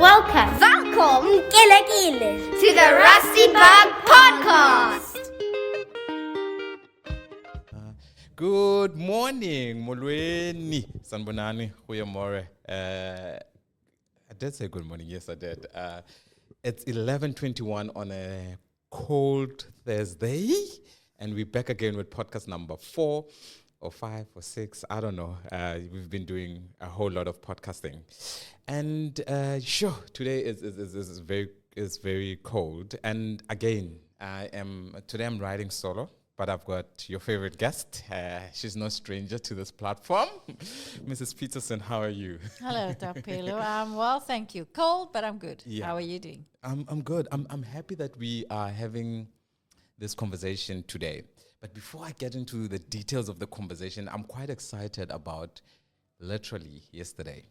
Welcome to the Rustenburg podcast. Good morning, Molweni, Sanbonani, Huyamore. I did say good morning. Yes, I did. It's 11:21 on a cold Thursday, and we're back again with podcast number 4 or 5 or 6. I don't know. We've been doing a whole lot of podcasting, and today is very cold. And again, today I'm riding solo. But I've got your favorite guest. She's no stranger to this platform. Mrs. Petersen, how are you? Hello, Tapelo. I'm well, thank you. Cold, but I'm good. Yeah. How are you doing? I'm good. I'm happy that we are having this conversation today. But before I get into the details of the conversation, I'm quite excited about literally yesterday.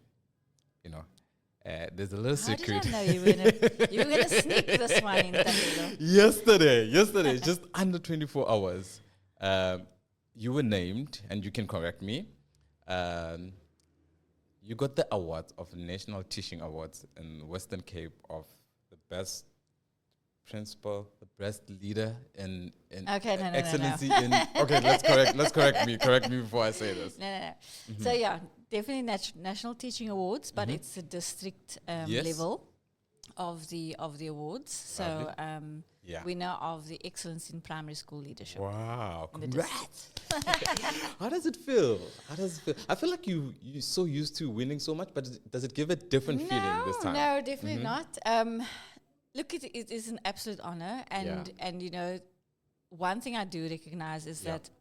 You know, there's a little secret. How did I know you were gonna sneak this one in, Tapelo? Yesterday, just under 24 hours, you were named, and you can correct me. You got the awards of National Teaching Awards in Western Cape of the best principal, the best leader in excellency. No. Okay, let's correct me before I say this. No. Mm-hmm. So yeah, definitely National Teaching Awards, but it's a district level of the awards. So winner of the Excellence in Primary School Leadership. Wow, congrats! How does it feel? I feel like you're so used to winning so much, but does it give a different feeling this time? No, definitely not. Look, it is an absolute honor, and you know, one thing I do recognize is that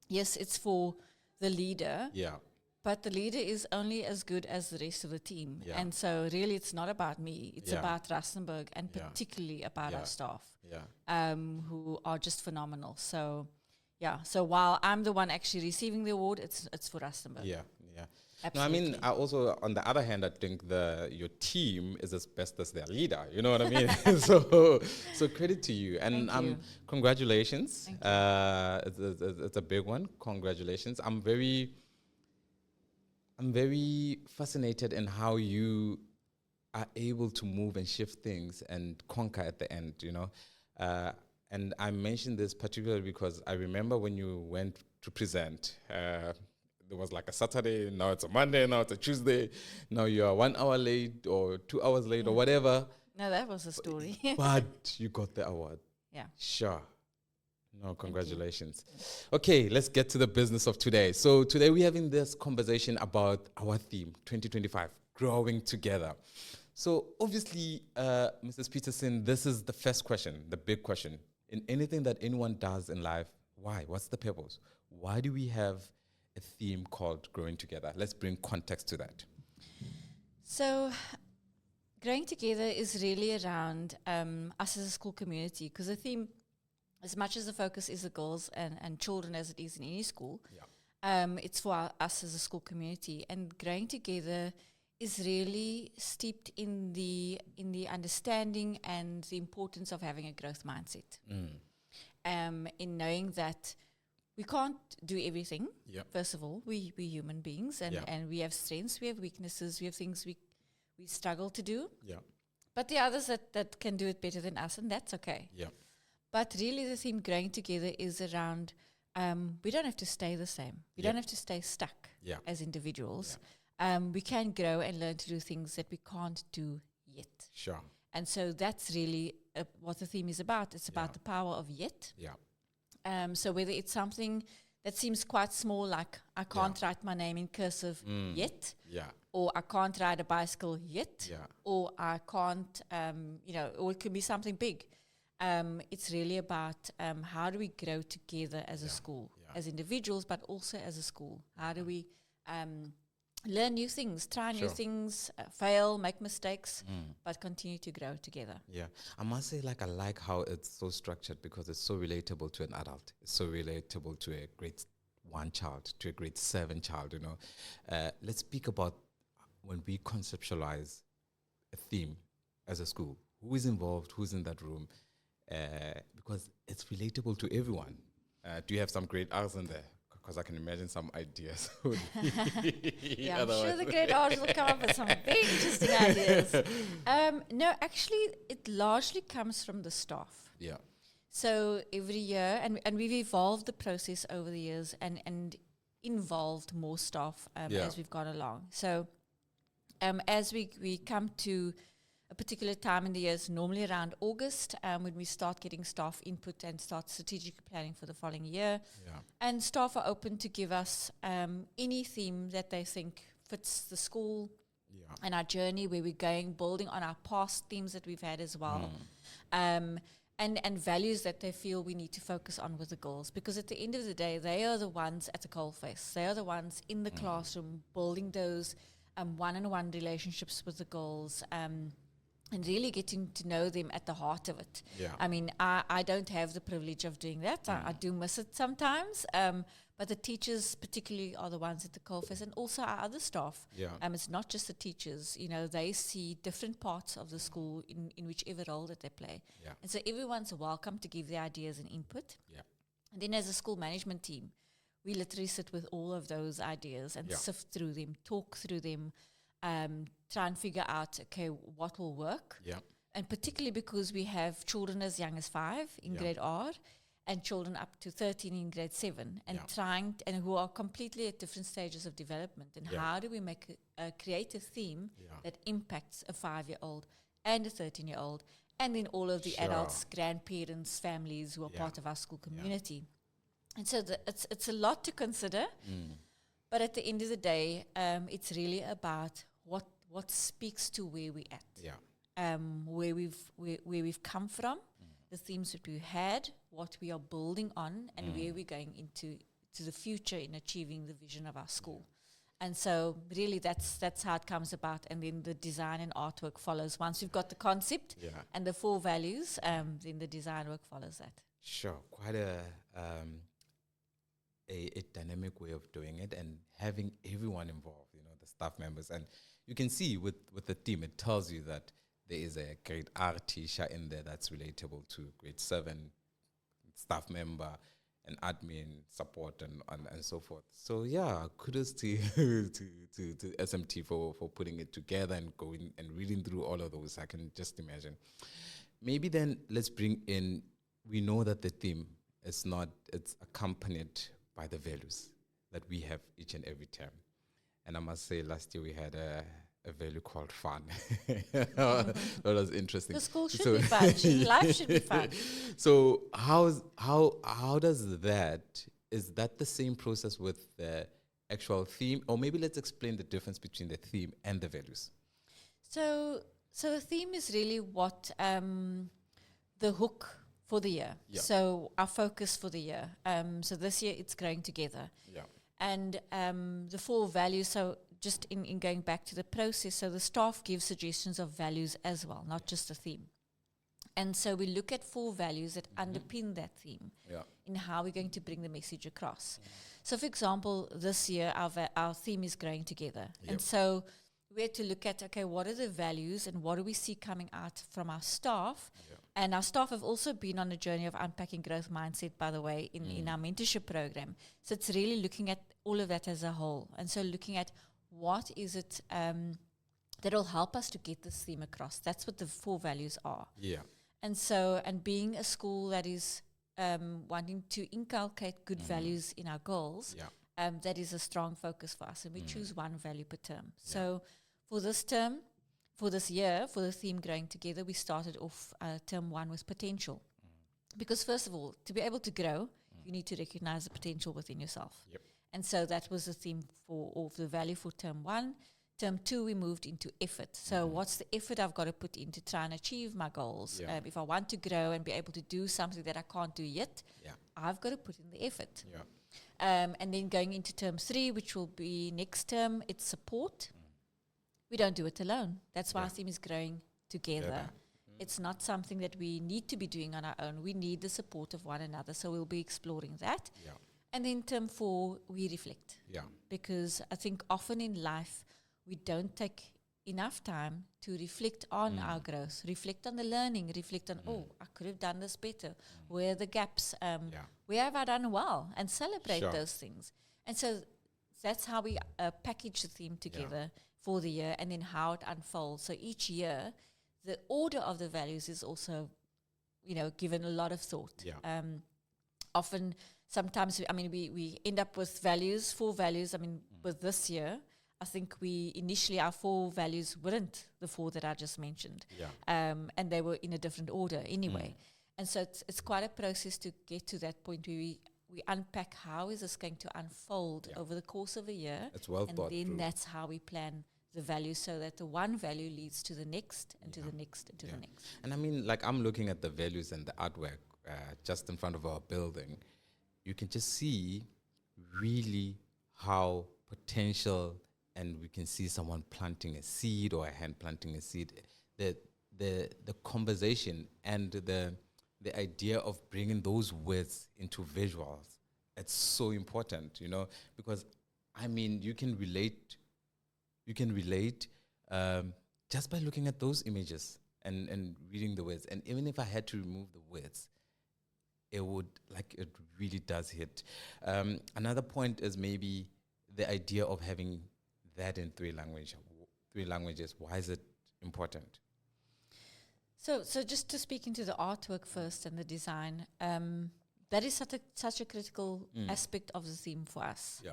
yes, it's for the leader. Yeah. But the leader is only as good as the rest of the team. Yeah. And so really it's not about me. It's about Rustenburg and particularly about our staff who are just phenomenal. So, So while I'm the one actually receiving the award, it's for Rustenburg. Yeah. Absolutely. No, I mean, I also, on the other hand, I think your team is as best as their leader. You know what I mean? So credit to you. And Thank you. Congratulations. Thank you. It's a big one. Congratulations. I'm very fascinated in how you are able to move and shift things and conquer at the end, you know. And I mentioned this particularly because I remember when you went to present, there was like a Saturday, now it's a Monday, now it's a Tuesday, now you are 1 hour late or 2 hours late or whatever. No, that was a story. But you got the award. Yeah. Sure. No, congratulations. Okay, let's get to the business of today. So today we're having this conversation about our theme, 2025, growing together. So obviously, Mrs. Petersen, this is the first question, the big question. In anything that anyone does in life, why? What's the purpose? Why do we have a theme called growing together? Let's bring context to that. So growing together is really around us as a school community, because the theme, as much as the focus is the girls and children as it is in any school, it's for us as a school community. And growing together is really steeped in the understanding and the importance of having a growth mindset. In knowing that we can't do everything. First of all, we're human beings, and we have strengths, we have weaknesses, we have things we struggle to do. But the others that can do it better than us, and that's okay. But really the theme growing together is around we don't have to stay the same. We don't have to stay stuck as individuals. We can grow and learn to do things that we can't do yet. Sure. And so that's really what the theme is about. It's about the power of yet. So whether it's something that seems quite small, like I can't write my name in cursive yet, or I can't ride a bicycle yet, or I can't, or it could be something big. It's really about how do we grow together as a school, as individuals, but also as a school. How do we learn new things, try new things, fail, make mistakes, but continue to grow together. Yeah, I must say, I like how it's so structured because it's so relatable to an adult. It's so relatable to a grade 1 child, to a grade 7 child, you know. Let's speak about when we conceptualize a theme as a school. Who is involved? Who's in that room? Because it's relatable to everyone. Do you have some grade R's in there? because I can imagine some ideas. would be Yeah, I'm sure otherwise. the grade R's will come up with some very interesting ideas. No, actually, it largely comes from the staff. Yeah. So every year, and we've evolved the process over the years and involved more staff as we've gone along. So as we come to a particular time in the year, it's normally around August, when we start getting staff input and start strategic planning for the following year. Yeah. And staff are open to give us any theme that they think fits the school Yeah. and our journey, where we're going, building on our past themes that we've had as well. And values that they feel we need to focus on with the girls. Because at the end of the day, they are the ones at the coalface. They are the ones in the classroom building those one-on-one relationships with the girls, and really getting to know them at the heart of it. Yeah. I mean, I don't have the privilege of doing that. I do miss it sometimes. But the teachers particularly are the ones at the coalface, and also our other staff. Yeah. It's not just the teachers. You know, they see different parts of the school in whichever role that they play. Yeah. And so everyone's welcome to give their ideas and input. Yeah. And then as a school management team, we literally sit with all of those ideas and sift through them, talk through them, try and figure out, okay, what will work. Yeah. And particularly because we have children as young as 5 in grade R, and children up to 13 in grade 7, and and who are completely at different stages of development. And how do we make a creative theme that impacts a 5-year-old and a 13-year-old, and then all of the adults, grandparents, families who are part of our school community. And so it's a lot to consider, but at the end of the day, it's really about what speaks to where we're at, where we've come from, the themes that we had, what we are building on, and where we're going into the future in achieving the vision of our school. And so really that's how it comes about, and then the design and artwork follows. Once we've got the concept and the 4 values, then the design work follows that. Sure. Quite a dynamic way of doing it, and having everyone involved, you know, the staff members. And you can see with the theme, it tells you that there is a grade R teacher in there that's relatable to grade 7 staff member and admin support and so forth. So yeah, kudos to to SMT for putting it together and going and reading through all of those. I can just imagine. Maybe then let's bring in, we know that the theme is not, it's accompanied by the values that we have each and every term. And I must say, last year we had a value called fun. That was interesting. The school should be fun. Life should be fun. So how does that, is that the same process with the actual theme? Or maybe let's explain the difference between the theme and the values. So the theme is really what the hook for the year. Yeah. So our focus for the year. So this year it's growing together. Yeah. And the 4 values, so just in going back to the process, so the staff gives suggestions of values as well, not just a theme. And so we look at 4 values that underpin that theme in how we're going to bring the message across. So for example, this year our theme is growing together. And so we had to look at, okay, what are the values and what do we see coming out from our staff? And our staff have also been on a journey of unpacking growth mindset, by the way, in our mentorship program. So it's really looking at all of that as a whole. And so looking at what is it that will help us to get this theme across. That's what the 4 values are. Yeah. And so, and being a school that is wanting to inculcate good values in our goals, that is a strong focus for us. And we choose 1 value per term. So for this term, for this year, for the theme growing together, we started off term 1 with potential. Because first of all, to be able to grow, you need to recognize the potential within yourself. Yep. And so that was the theme of the value for term 1. Term 2, we moved into effort. So what's the effort I've got to put in to try and achieve my goals? Yeah. If I want to grow and be able to do something that I can't do yet, I've got to put in the effort. Yeah. And then going into term 3, which will be next term, it's support. We don't do it alone. That's why our theme is growing together. It's not something that we need to be doing on our own. We need the support of one another. So we'll be exploring that. Yeah. And then term 4, we reflect. Yeah. Because I think often in life, we don't take enough time to reflect on our growth, reflect on the learning, reflect on, I could have done this better. Where are the gaps? Where have I done well? And celebrate those things. And so that's how we package the theme together for the year, and then how it unfolds. So each year, the order of the values is also, given a lot of thought. Often, sometimes, we end up with values, 4 values. With this year, I think initially our 4 values weren't the 4 that I just mentioned. And they were in a different order anyway. And so it's quite a process to get to that point where we unpack how is this going to unfold over the course of a year. It's well thought through. And then that's how we plan the values, so that the one value leads to the next and to the next and to the next. And I'm looking at the values and the artwork just in front of our building. You can just see really how potential, and we can see someone planting a seed or a hand planting a seed. The conversation and the idea of bringing those words into visuals, it's so important, because you can relate just by looking at those images and reading the words. And even if I had to remove the words, it really does hit. Another point is maybe the idea of having that in 3 languages. Why is it important? So just to speak into the artwork first and the design, that is such a critical aspect of the theme for us.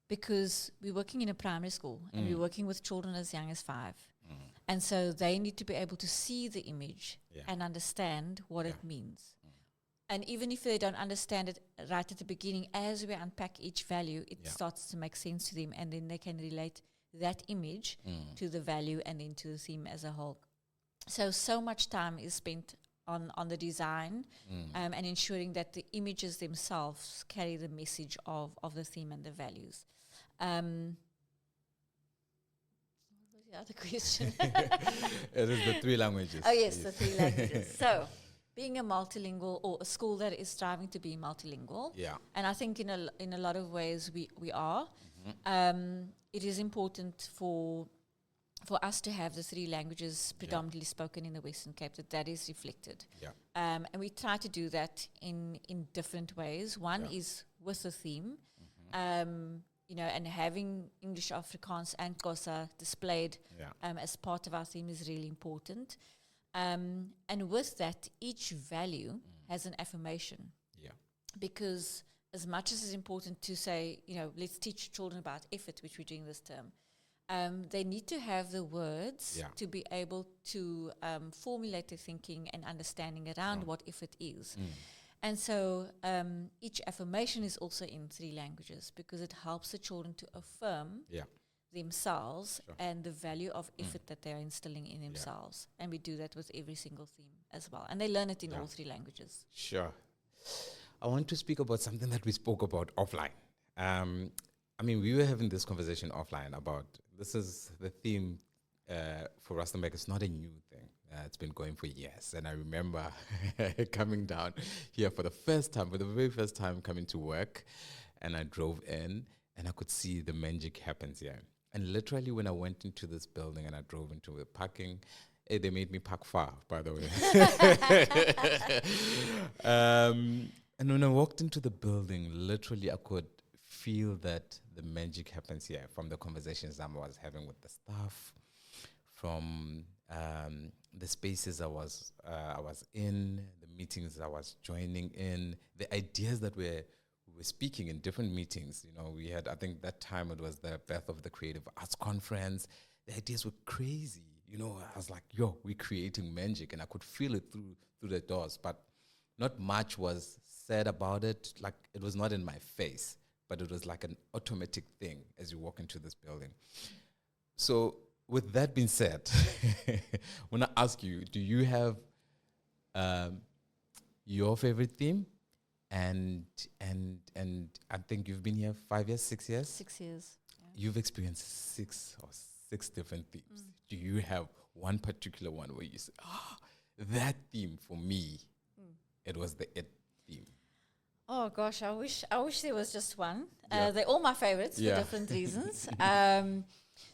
Because we're working in a primary school and we're working with children as young as 5. And so they need to be able to see the image and understand what it means. And even if they don't understand it right at the beginning, as we unpack each value, it starts to make sense to them, and then they can relate that image to the value and then to the theme as a whole. So much time is spent on the design and ensuring that the images themselves carry the message of the theme and the values. What was the other question? It is the 3 languages. Oh, yes, the 3 languages. So, being a multilingual, or a school that is striving to be multilingual, and I think in a lot of ways we are, it is important for us to have the 3 languages predominantly spoken in the Western Cape, that is reflected. And we try to do that in different ways. One is with the theme, and having English, Afrikaans and Xhosa displayed as part of our theme is really important. And with that, each value has an affirmation. Because as much as it's important to say, let's teach children about effort, which we're doing this term, they need to have the words to be able to formulate their thinking and understanding around what effort is. And so each affirmation is also in 3 languages, because it helps the children to affirm themselves and the value of effort that they're instilling in themselves. And we do that with every single theme as well. And they learn it in all 3 languages. Sure. I want to speak about something that we spoke about offline. We were having this conversation offline about, this is the theme for Rustenburg. It's not a new thing. It's been going for years. And I remember coming down here for the very first time coming to work. And I drove in and I could see the magic happens here. And literally when I went into this building and I drove into the parking, they made me park far, by the way. And when I walked into the building, literally I could feel that the magic happens here, from the conversations I was having with the staff, from the spaces I was in, the meetings I was joining in, the ideas that we were speaking in different meetings. We had, I think that time it was the birth of the Creative Arts Conference. The ideas were crazy. I was like, we're creating magic, and I could feel it through the doors, but not much was said about it. Like, it was not in my face, but it was like an automatic thing as you walk into this building. So with that being said, I want to ask you, do you have your favorite theme? And I think you've been here 5 years, 6 years? 6 years. You've experienced 6 different themes. Do you have one particular one where you say, that theme for me, it was the it theme? Oh gosh, I wish there was just one. They're all my favorites for different reasons.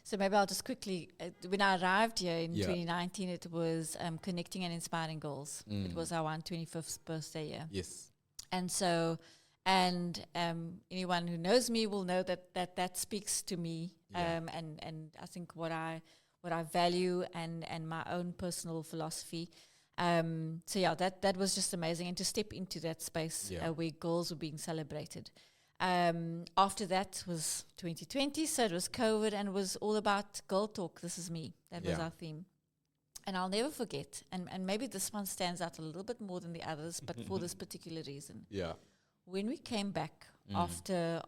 So maybe I'll just quickly, when I arrived here in Yeah. 2019, it was Connecting and Inspiring Goals. It was our 125th birthday year. Yes. And so, anyone who knows me will know that speaks to me, Yeah. and I think what I value and my own personal philosophy. So yeah, that was just amazing, and to step into that space where goals were being celebrated. After that was 2020, so it was COVID, and it was all about girl talk. This is me. That was our theme. And I'll never forget, and maybe this one stands out a little bit more than the others, but for this particular reason. Yeah. When we came back after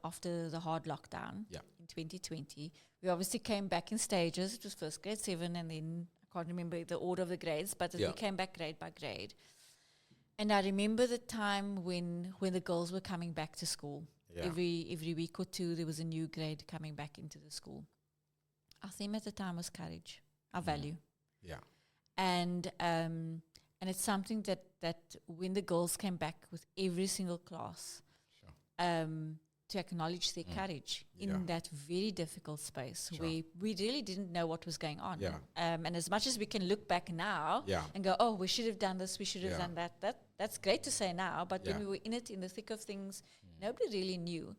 the hard lockdown in 2020, we obviously came back in stages. It was first grade 7, and then I can't remember the order of the grades, but we came back grade by grade. And I remember the time when the girls were coming back to school. Yeah. Every week or two, there was a new grade coming back into the school. Our theme at the time was courage, our value. Yeah. And it's something that when the girls came back with every single class, to acknowledge their courage in that very difficult space where we really didn't know what was going on. Yeah. And as much as we can look back now and go, oh, we should have done this, we should have done that. That's great to say now, but when we were in it, in the thick of things, nobody really knew.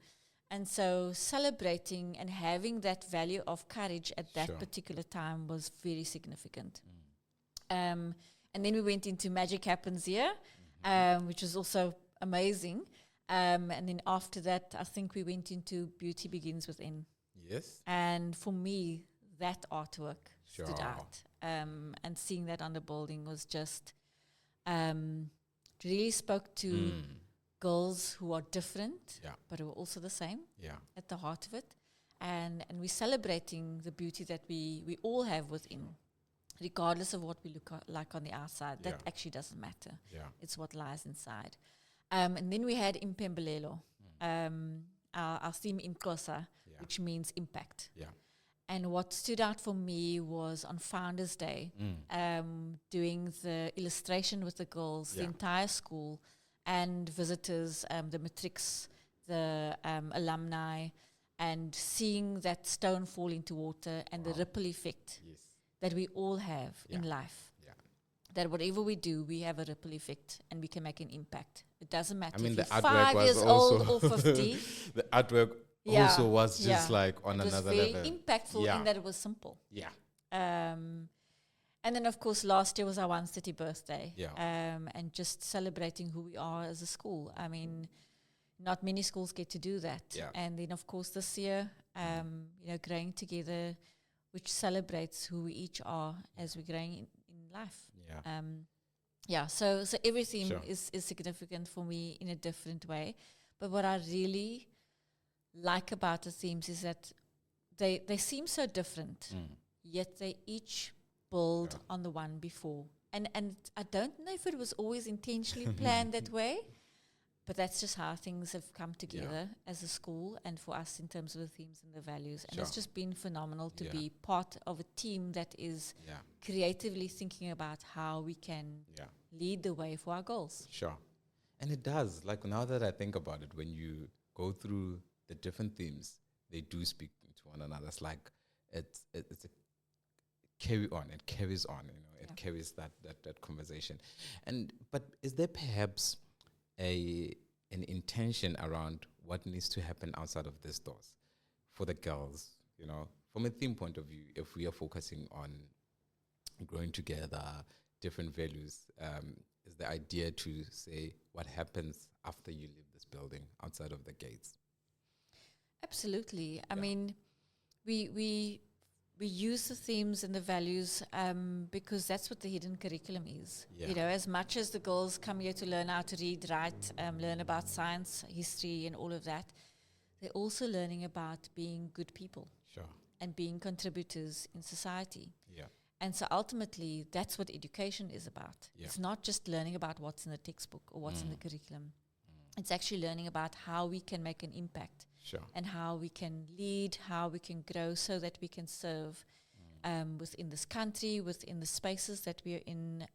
And so celebrating and having that value of courage at that particular time was very significant. And then we went into Magic Happens Here, which was also amazing. And then after that, I think we went into Beauty Begins Within. Yes. And for me, that artwork stood out. And seeing that on the building was just really spoke to girls who are different, but who are also the same at the heart of it. And we're celebrating the beauty that we all have within, regardless of what we look like on the outside. That actually doesn't matter. It's what lies inside. And then we had Impembelelo, our theme in Xhosa, which means impact. And what stood out for me was on Founders Day, doing the illustration with the girls, the entire school, and visitors, the matrics, the alumni, and seeing that stone fall into water and the ripple effect that we all have in life. That whatever we do, we have a ripple effect and we can make an impact. It doesn't matter if you're 5 years old or 50. The artwork also was just like on it another was very level. impactful in that it was simple. And then, of course, last year was our 130th birthday. And just celebrating who we are as a school. I mean, not many schools get to do that. And then, of course, this year, growing together, which celebrates who we each are as we're growing in life. So everything is significant for me in a different way. But what I really like about the themes is that they seem so different, yet they each build on the one before. And I don't know if it was always intentionally planned that way, but that's just how things have come together as a school and for us in terms of the themes and the values. And it's just been phenomenal to be part of a team that is creatively thinking about how we can lead the way for our goals. And it does. Like now that I think about it, when you go through the different themes, they do speak to one another. It's like it's a carry on. It carries on. It carries that conversation. But is there perhaps an intention around what needs to happen outside of these doors for the girls? From a theme point of view, if we are focusing on growing together, different values, is the idea to say what happens after you leave this building outside of the gates? Absolutely. I mean, we use the themes and the values because that's what the hidden curriculum is. As much as the girls come here to learn how to read, write, learn about science, history, and all of that, they're also learning about being good people and being contributors in society. And so ultimately, that's what education is about. It's not just learning about what's in the textbook or what's in the curriculum. It's actually learning about how we can make an impact and how we can lead, how we can grow so that we can serve within this country, within the spaces that we're in,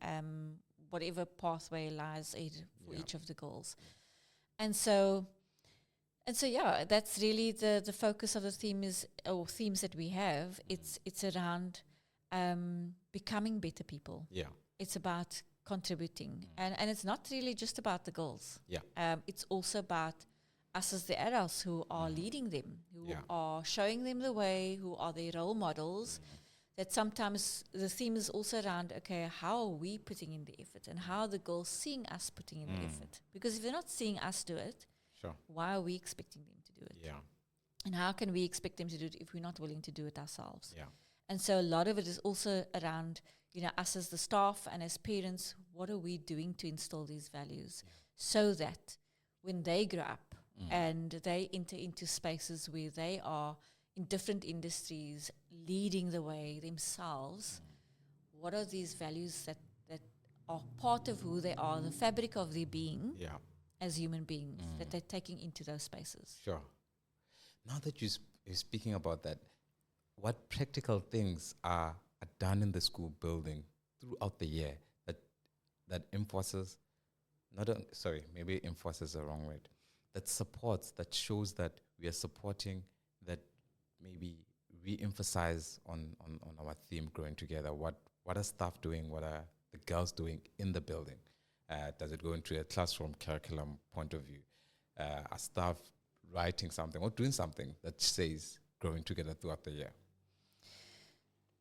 whatever pathway lies ahead for each of the goals. And so And so, that's really the focus of the theme is, or themes that we have. It's around becoming better people. Yeah. It's about contributing. And it's not really just about the girls. Yeah. It's also about us as the adults who are leading them, who are showing them the way, who are their role models. That sometimes the theme is also around, okay, how are we putting in the effort and how are the girls seeing us putting in the effort? Because if they're not seeing us do it, Sure. why are we expecting them to do it? Yeah. And how can we expect them to do it if we're not willing to do it ourselves? Yeah. And so a lot of it is also around, us as the staff and as parents, what are we doing to instill these values so that when they grow up and they enter into spaces where they are in different industries, leading the way themselves, what are these values that are part of who they are, the fabric of their being as human beings, that they're taking into those spaces? Sure. Now that you're speaking about that, what practical things are done in the school building throughout the year that enforces, maybe enforces the wrong word, that supports, that shows that we are supporting, that maybe re-emphasize on our theme, growing together? What are staff doing? What are the girls doing in the building? Does it go into a classroom curriculum point of view? Are staff writing something or doing something that says growing together throughout the year?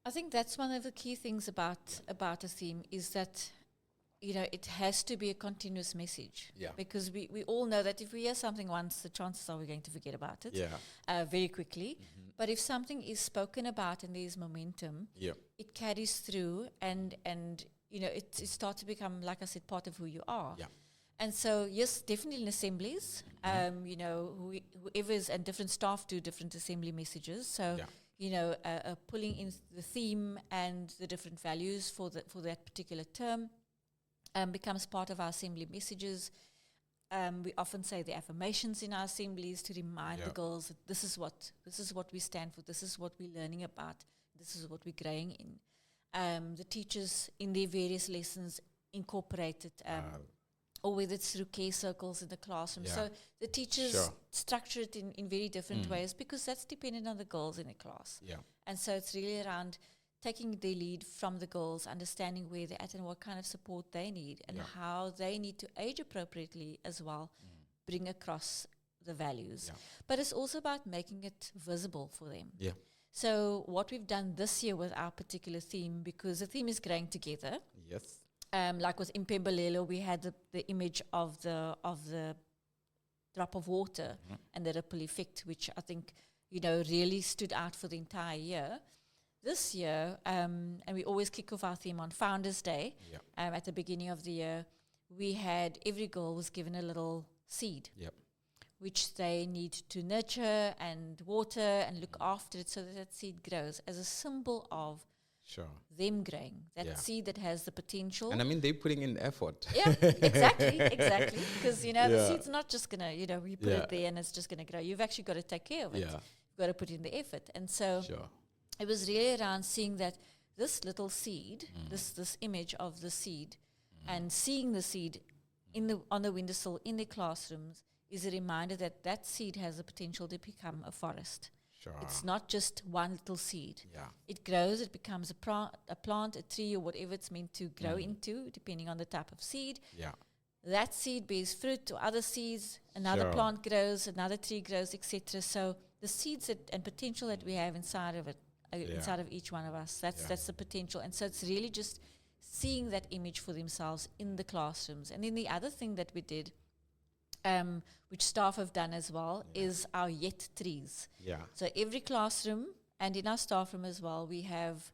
I think that's one of the key things about a theme is that, it has to be a continuous message. Yeah. Because we all know that if we hear something once, the chances are we're going to forget about it very quickly. But if something is spoken about and there's momentum, it carries through and it starts to become, like I said, part of who you are. Yeah. And so, yes, definitely in assemblies, whoever's and different staff do different assembly messages. So, pulling in the theme and the different values for that particular term becomes part of our assembly messages. We often say the affirmations in our assemblies to remind the girls that this is what we stand for, this is what we're learning about, this is what we're growing in. The teachers in their various lessons incorporate it, or whether it's through care circles in the classroom. So the teachers structure it in very different ways because that's dependent on the girls in the class. Yeah. And so it's really around taking the lead from the girls, understanding where they're at and what kind of support they need and how they need to age appropriately as well, bring across the values. Yeah. But it's also about making it visible for them. Yeah. So what we've done this year with our particular theme, because the theme is growing together. Yes. Like with Impembelelo, we had the image of the drop of water and the ripple effect, which I think, really stood out for the entire year. This year, and we always kick off our theme on Founders Day, at the beginning of the year, we had every girl was given a little seed, which they need to nurture and water and look after it so that seed grows as a symbol of them growing. That seed that has the potential. And I mean, they're putting in effort. Yeah, exactly. Because, the seed's not just going to, we put it there and it's just going to grow. You've actually got to take care of it. You've got to put in the effort. And so it was really around seeing that this little seed, this image of the seed, and seeing the seed on the windowsill in the classrooms is a reminder that seed has the potential to become a forest. It's not just one little seed. It grows, it becomes a plant, a tree, or whatever it's meant to grow into, depending on the type of seed. That seed bears fruit or other seeds, another plant grows, another tree grows, etc. So the seeds and potential that we have inside of it, inside of each one of us, that's the potential. And so it's really just seeing that image for themselves in the classrooms. And then the other thing that we did, which staff have done as well, is our yet trees. So every classroom and in our staff room as well, we have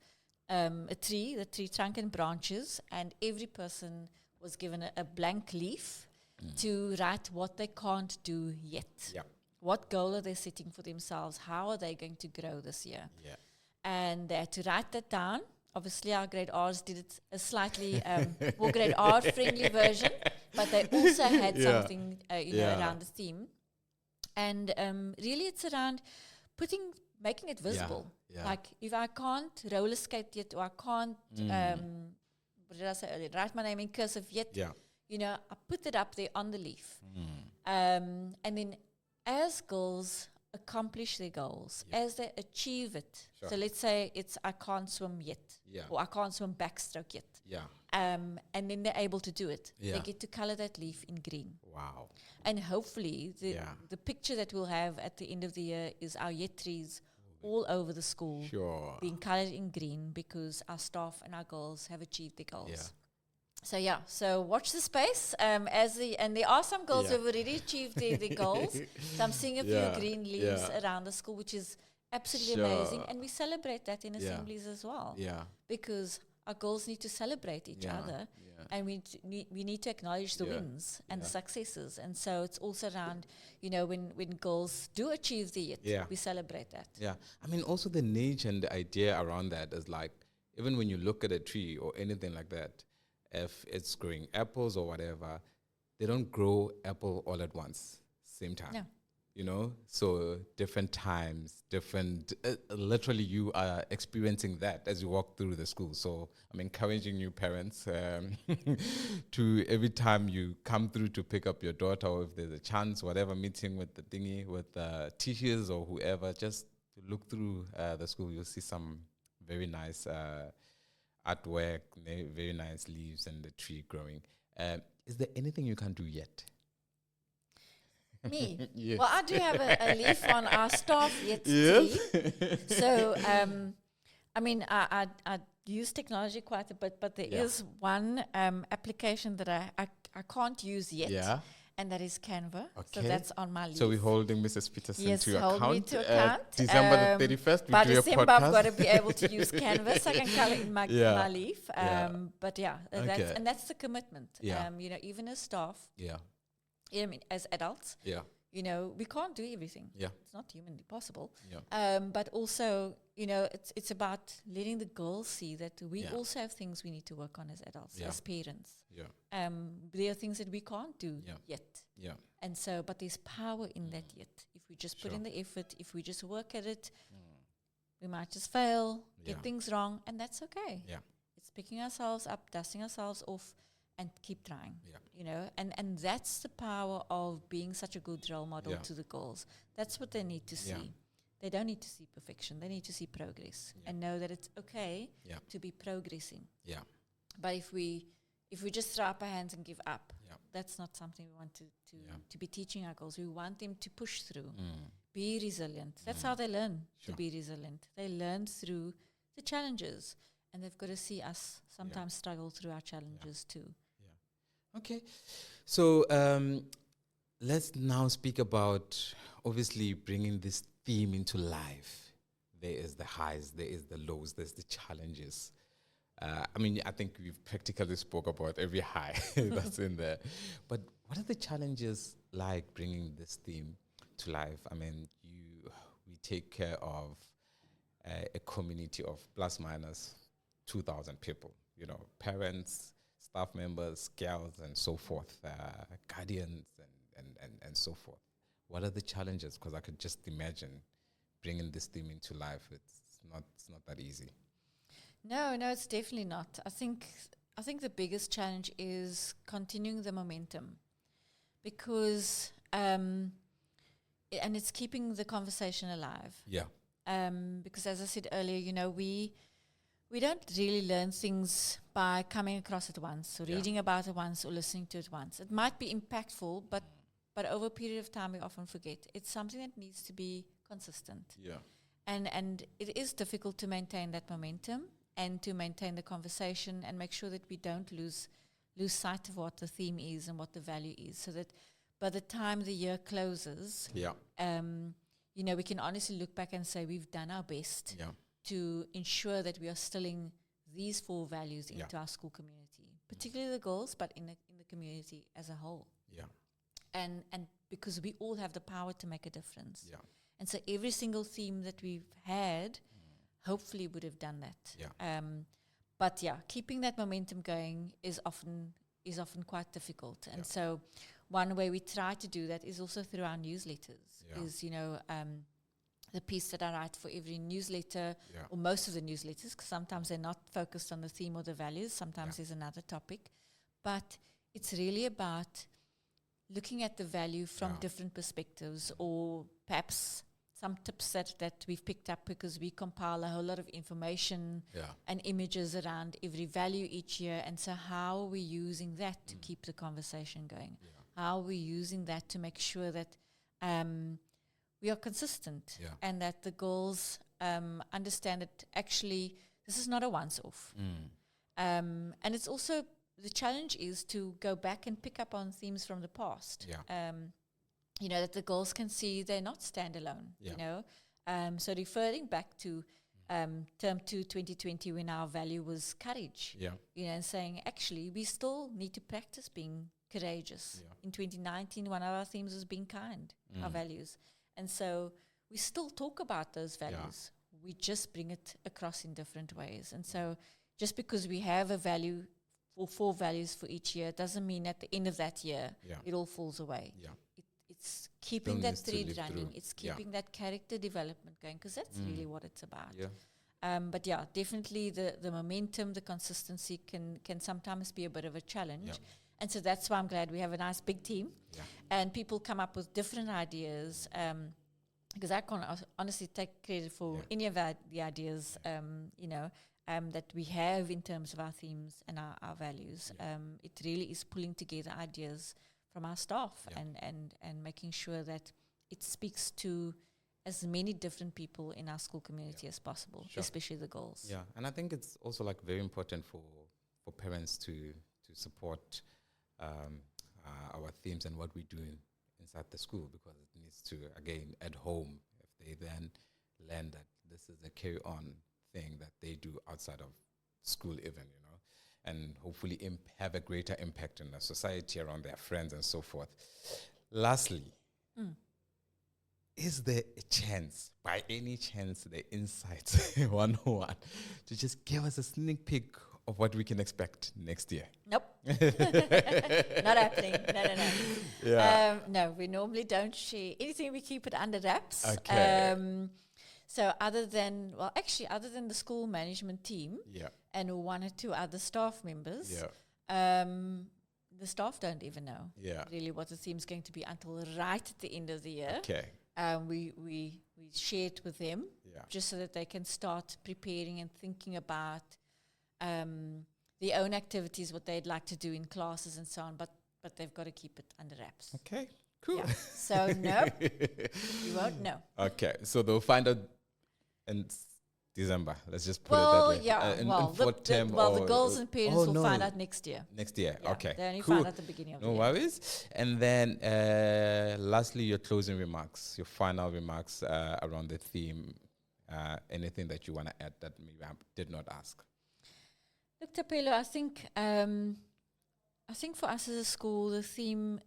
a tree, the tree trunk and branches, and every person was given a blank leaf to write what they can't do yet. What goal are they setting for themselves? How are they going to grow this year? And they had to write that down. Obviously, our grade R's did it a slightly more grade R friendly version, but they also had something around the theme. And really, it's around making it visible. Like if I can't roller skate yet, or I can't, what did I say earlier? Write my name in cursive yet. I put it up there on the leaf, and then as girls accomplish their goals, as they achieve it. Sure. So let's say it's I can't swim yet, or I can't swim backstroke yet. Yeah. And then they're able to do it. Yeah. They get to color that leaf in green. Wow. And hopefully the picture that we'll have at the end of the year is our yet trees all over the school Sure. being colored in green because our staff and our girls have achieved their goals. Yeah. So watch the space. And there are some girls who have already achieved their goals. So I'm seeing a few green leaves around the school, which is absolutely amazing. And we celebrate that in assemblies as well. Yeah. Because our girls need to celebrate each other. Yeah. And we need to acknowledge the wins and the successes. And so it's also around, when girls do achieve the yet, we celebrate that. Yeah. I mean, also the niche and the idea around that is like, even when you look at a tree or anything like that, if it's growing apples or whatever, they don't grow apple all at once, same time. No. So different times, literally you are experiencing that as you walk through the school. So I'm encouraging you parents to every time you come through to pick up your daughter, or if there's a chance, whatever meeting with the thingy, with teachers or whoever, just to look through the school, you'll see some very nice artwork, very nice leaves and the tree growing. Is there anything you can do yet? Me? Yes. Well, I do have a leaf on our staff yet tree. So, I mean, I use technology quite a bit, but there is one application that I can't use yet. Yeah. And that is Canva. Okay. So that's on my leaf. So we're holding Mrs. Petersen to hold account. me to account. December the 31st, we by do December, a podcast. I've got to be able to use Canva so I can color in my leaf. But that's the commitment. Yeah. Even as staff, Yeah. I mean, as adults, Yeah. we can't do everything. Yeah. It's not humanly possible. Yeah. But also, it's about letting the girls see that we also have things we need to work on as adults, as parents. Yeah. There are things that we can't do yet. Yeah. And so, but there's power in that yet. If we just put in the effort, if we just work at it, we might just fail, get things wrong, and that's okay. Yeah. It's picking ourselves up, dusting ourselves off, and keep trying. And that's the power of being such a good role model to the girls. That's what they need to see. They don't need to see perfection. They need to see progress and know that it's okay to be progressing. Yeah. But if we just throw up our hands and give up, that's not something we want to be teaching our girls. We want them to push through, be resilient. That's how they learn to be resilient. They learn through the challenges, and they've got to see us sometimes struggle through our challenges too. Yeah. Okay. So let's now speak about obviously bringing this theme into life. There is the highs, there is the lows, there's the challenges. I think we've practically spoke about every high that's in there. But what are the challenges like bringing this theme to life? I mean, we take care of a community of plus minus 2,000 people, parents, staff members, girls, and so forth, guardians, and so forth. What are the challenges? Because I could just imagine bringing this theme into life. It's not that easy. No, it's definitely not. I think the biggest challenge is continuing the momentum, because and it's keeping the conversation alive. Yeah. Because as I said earlier, we don't really learn things by coming across it once, or reading about it once, or listening to it once. It might be impactful, but over a period of time we often forget. It's something that needs to be consistent. Yeah. And it is difficult to maintain that momentum and to maintain the conversation and make sure that we don't lose sight of what the theme is and what the value is, so that by the time the year closes, we can honestly look back and say we've done our best to ensure that we are instilling these 4 values into our school community, particularly the girls, but in the community as a whole. Yeah. And because we all have the power to make a difference. Yeah. And so every single theme that we've had hopefully would have done that. Yeah. But keeping that momentum going is often quite difficult. And so one way we try to do that is also through our newsletters. Is the piece that I write for every newsletter, or most of the newsletters, because sometimes they're not focused on the theme or the values. Sometimes there's another topic. But it's really about looking at the value from different perspectives, or perhaps some tips that we've picked up because we compile a whole lot of information and images around every value each year. And so how are we using that to keep the conversation going? How are we using that to make sure that we are consistent and that the girls understand that actually this is not a once-off. And it's also, the challenge is to go back and pick up on themes from the past. You know, that the girls can see they're not standalone, you know. So referring back to term 2, 2020, when our value was courage, you know, and saying, actually, we still need to practice being courageous. In 2019, one of our themes was being kind, our values. And so we still talk about those values. We just bring it across in different ways. And so just because we have a value or 4 values for each year doesn't mean at the end of that year it all falls away. It's keeping that thread running. It's keeping that character development going, because that's really what it's about. But definitely the momentum, the consistency can sometimes be a bit of a challenge. And so that's why I'm glad we have a nice big team and people come up with different ideas. Because I can't honestly take credit for any of the ideas, you know, that we have in terms of our themes and our values. It really is pulling together ideas from our staff and making sure that it speaks to as many different people in our school community as possible, especially the girls. Yeah, and I think it's also like very important for parents to support our themes and what we do inside the school, because it needs to, again, at home, if they then learn that this is a carry-on thing that they do outside of school even, you know, and hopefully have a greater impact in the society around their friends and so forth. Lastly, is there a chance, by any chance, the Insights 101, to just give us a sneak peek of what we can expect next year? Nope. Not happening. No. No, we normally don't share anything. We keep it under wraps. Okay. So other than the school management team and 1 or 2 other staff members, the staff don't even know really what the theme's going to be until right at the end of the year. Okay. We share it with them just so that they can start preparing and thinking about their own activities, what they'd like to do in classes and so on, but they've got to keep it under wraps. Okay, cool. Yeah. So no, you won't know. Okay, so they'll find out in December. Let's just put it that way. The girls and parents will find out next year. Next year, okay. They only cool. find out at the beginning of the year. No worries. And then lastly, your closing remarks, your final remarks around the theme. Anything that you want to add that maybe I did not ask? Look, Tapelo, I think for us as a school, the theme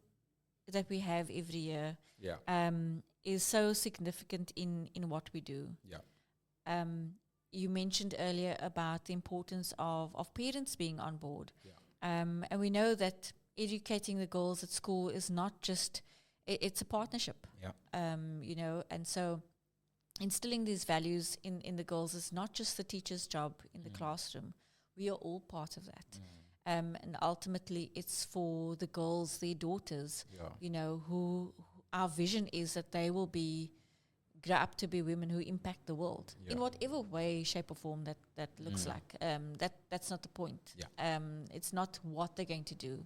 that we have every year is so significant in what we do. You mentioned earlier about the importance of parents being on board. And we know that educating the girls at school is not just, it's a partnership. You know, and so instilling these values in the girls is not just the teacher's job in the classroom. We are all part of that. And ultimately, it's for the girls, their daughters, you know, who our vision is that they will grow up to be women who impact the world in whatever way, shape, or form that looks like. That's not the point. It's not what they're going to do,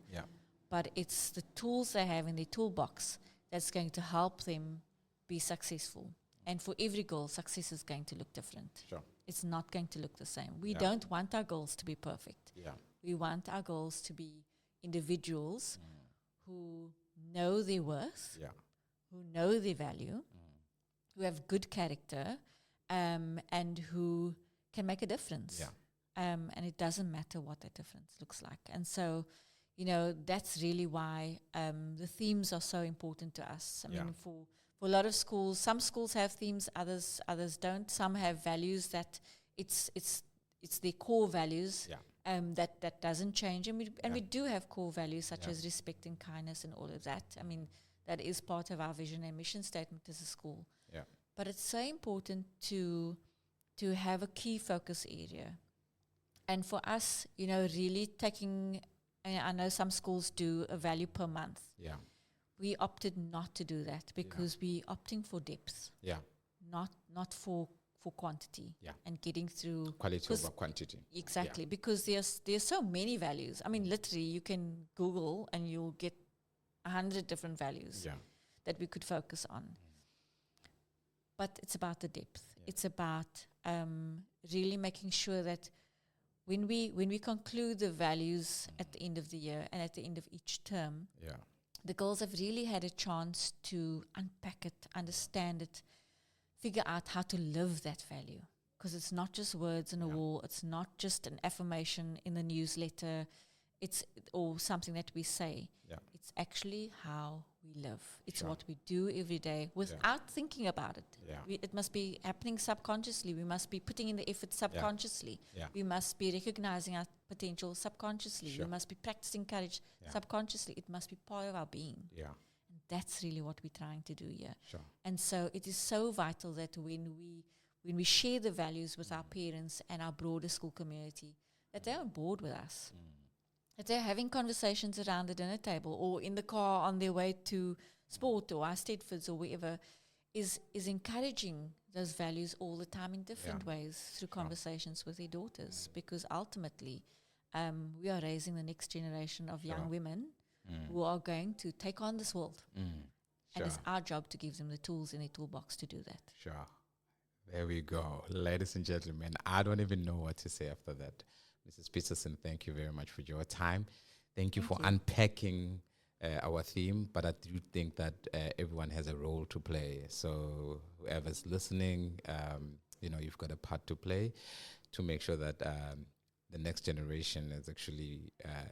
but it's the tools they have in their toolbox that's going to help them be successful. And for every girl, success is going to look different. It's not going to look the same. We don't want our girls to be perfect. We want our girls to be individuals who know their worth, who know their value, who have good character, and who can make a difference. And it doesn't matter what that difference looks like. And so, you know, that's really why the themes are so important to us. I mean, for a lot of schools, some schools have themes, others don't. Some have values that it's their core values that doesn't change. And we do have core values such as respect and kindness and all of that. I mean, that is part of our vision and mission statement as a school. But it's so important to have a key focus area. And for us, you know, really taking, and I know some schools do a value per month. we opted not to do that because we opting for depth, not for quantity, and getting through quality over quantity. Exactly, because there's so many values. I mean, literally, you can Google and you'll get 100 different values that we could focus on. But it's about the depth. It's about really making sure that when we conclude the values at the end of the year and at the end of each term, the girls have really had a chance to unpack it, understand it, figure out how to live that value. Because it's not just words on a wall. It's not just an affirmation in the newsletter. Or something that we say. It's actually how we live. It's what we do every day without thinking about it. It must be happening subconsciously. We must be putting in the effort subconsciously. We must be recognizing our potential subconsciously. We must be practicing courage subconsciously. It must be part of our being. And that's really what we're trying to do here. And so it is so vital that when we share the values with our parents and our broader school community, that they're on board with us. That they're having conversations around the dinner table or in the car on their way to sport or our Stedfords or wherever, is encouraging those values all the time in different ways through conversations with their daughters. Because ultimately, we are raising the next generation of young women who are going to take on this world. And it's our job to give them the tools in their toolbox to do that. There we go. Ladies and gentlemen, I don't even know what to say after that. Mrs. Petersen, thank you very much for your time. Thank you for unpacking our theme, but I do think that everyone has a role to play. So whoever's listening, you've got a part to play to make sure that the next generation is actually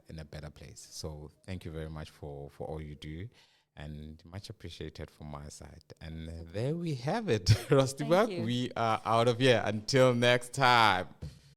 in a better place. So thank you very much for all you do, and much appreciated from my side. And there we have it. Rustenburg, we are out of here. Until next time.